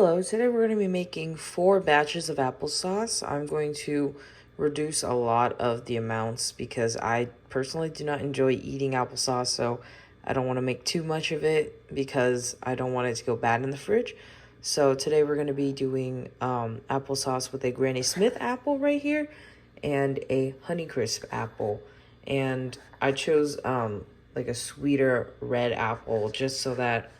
Hello, today we're going to be making 4 batches of applesauce. I'm going to reduce a lot of the amounts because I personally do not enjoy eating applesauce, so I don't want to make too much of it because I don't want it to go bad in the fridge. So today we're going to be doing applesauce with a Granny Smith apple right here and a Honeycrisp apple. And I chose like a sweeter red apple just so that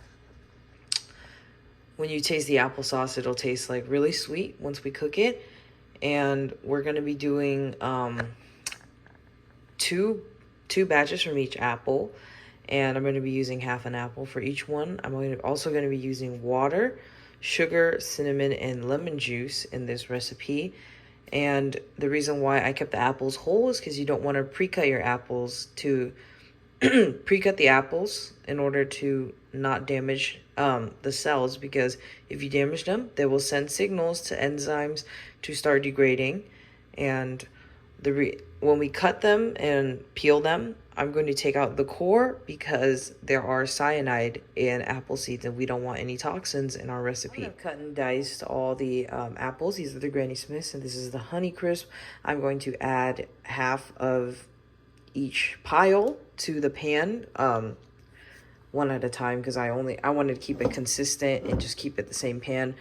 when you taste the applesauce, it'll taste like really sweet once we cook it. And we're gonna be doing two batches from each apple, and I'm gonna be using half an apple for each one. Also gonna be using water, sugar, cinnamon, and lemon juice in this recipe. And the reason why I kept the apples whole is because you don't want to pre-cut your apples to pre-cut the apples in order to not damage the cells, because if you damage them, they will send signals to enzymes to start degrading. And when we cut them and peel them, I'm going to take out the core because there are cyanide in apple seeds and we don't want any toxins in our recipe. I've cut and diced all the apples. These are the Granny Smiths and this is the Honeycrisp. I'm going to add half of each pile to the pan, one at a time, because I wanted to keep it consistent and just keep it the same pan.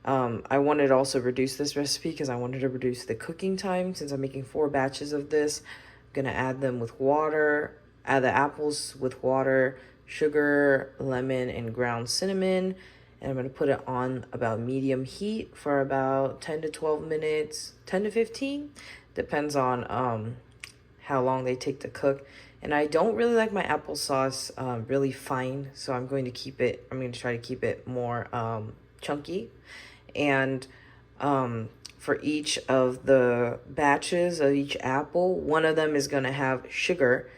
I wanted to also reduce this recipe because I wanted to reduce the cooking time. Since I'm making 4 batches of this, I'm gonna add them with water, add the apples with water, sugar, lemon, and ground cinnamon. And I'm gonna put it on about medium heat for about 10 to 12 minutes, 10 to 15, depends on how long they take to cook. And I don't really like my applesauce really fine, so I'm going to try to keep it more chunky. And for each of the batches of each apple, one of them is going to have sugar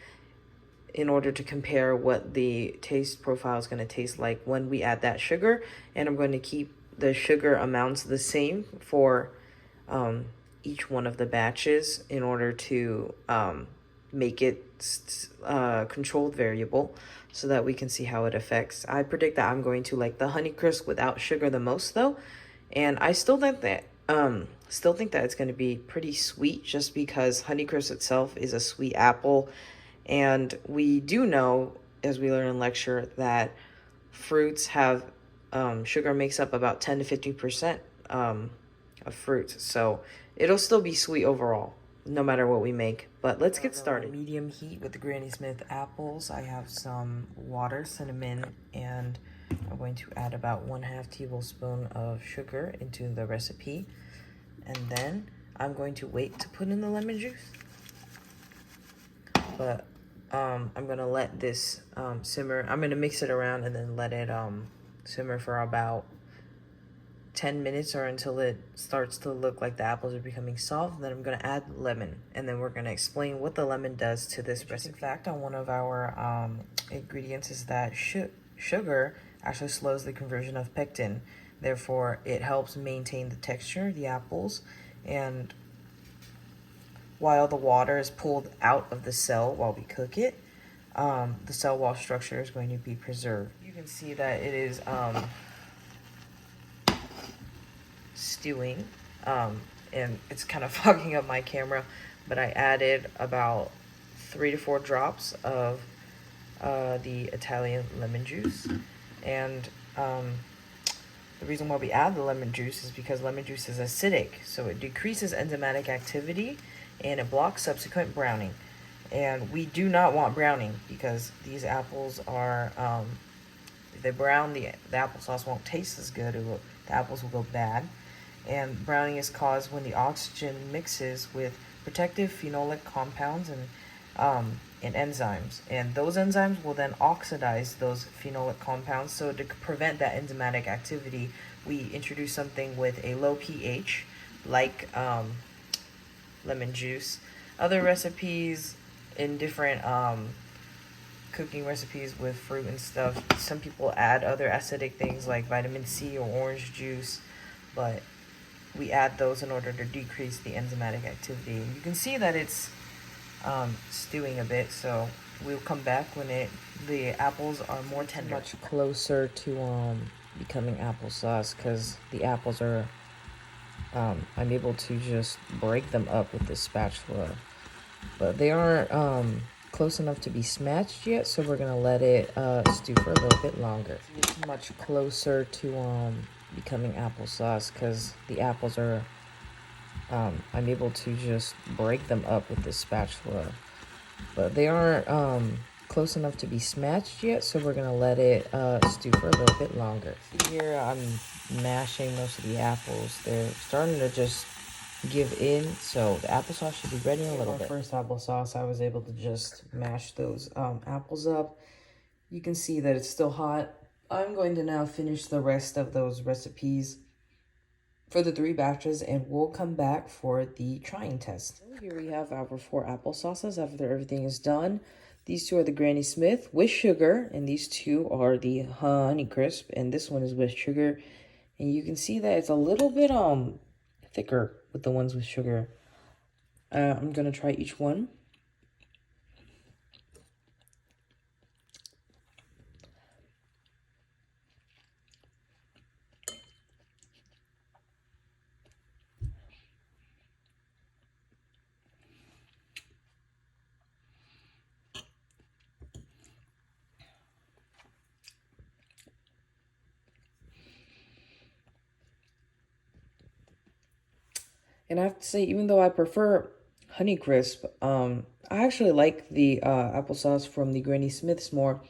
in order to compare what the taste profile is going to taste like when we add that sugar. And I'm going to keep the sugar amounts the same for each one of the batches in order to make it controlled variable so that we can see how it affects. I predict that I'm going to like the Honeycrisp without sugar the most though, and I still think that it's going to be pretty sweet just because Honeycrisp itself is a sweet apple, and we do know, as we learn in lecture, that fruits have sugar makes up about 10 to 50% of fruits, so it'll still be sweet overall no matter what we make. But let's get started. Medium heat with the Granny Smith apples. I have some water, cinnamon, and I'm going to add about 1/2 tablespoon of sugar into the recipe. And then I'm going to wait to put in the lemon juice. But I'm gonna let this simmer. I'm gonna mix it around and then let it simmer for about 10 minutes or until it starts to look like the apples are becoming soft. Then I'm going to add lemon, and then we're going to explain what the lemon does to this recipe. Fact on one of our ingredients is that sugar actually slows the conversion of pectin. Therefore, it helps maintain the texture of the apples, and while the water is pulled out of the cell while we cook it, the cell wall structure is going to be preserved. You can see that it is stewing, and it's kind of fogging up my camera, but I added about 3 to 4 drops of the Italian lemon juice. And the reason why we add the lemon juice is because lemon juice is acidic, so it decreases enzymatic activity and it blocks subsequent browning. And we do not want browning because these apples are if they brown, the applesauce won't taste as good. The apples will go bad. And browning is caused when the oxygen mixes with protective phenolic compounds and enzymes. And those enzymes will then oxidize those phenolic compounds. So to prevent that enzymatic activity, we introduce something with a low pH, like lemon juice. Other recipes in different cooking recipes with fruit and stuff, some people add other acidic things like vitamin C or orange juice, but we add those in order to decrease the enzymatic activity. You can see that it's stewing a bit, so we'll come back when the apples are more tender. Much closer to becoming applesauce because the apples are, I'm able to just break them up with this spatula. But they aren't close enough to be smashed yet, so we're gonna let it stew for a little bit longer. It's much closer to becoming applesauce because the apples are, I'm able to just break them up with this spatula. But they aren't close enough to be smashed yet, so we're gonna let it stew for a little bit longer. See here, I'm mashing most of the apples. They're starting to just give in, so the applesauce should be ready in a little bit. First applesauce, I was able to just mash those apples up. You can see that it's still hot. I'm going to now finish the rest of those recipes for the 3 batches, and we'll come back for the trying test. So here we have our 4 applesauces after everything is done. These 2 are the Granny Smith with sugar, and these 2 are the Honey Crisp, and this one is with sugar. And you can see that it's a little bit thicker with the ones with sugar. I'm gonna try each one. And I have to say, even though I prefer Honey Crisp, I actually like the applesauce from the Granny Smiths more.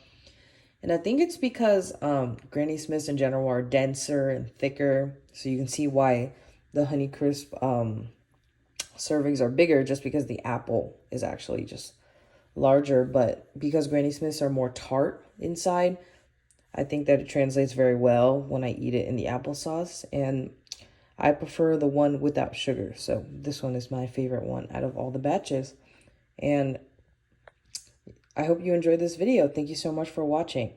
And I think it's because Granny Smiths in general are denser and thicker. So you can see why the Honey Crisp servings are bigger, just because the apple is actually just larger. But because Granny Smiths are more tart inside, I think that it translates very well when I eat it in the applesauce. And I prefer the one without sugar. So this one is my favorite one out of all the batches. And I hope you enjoyed this video. Thank you so much for watching.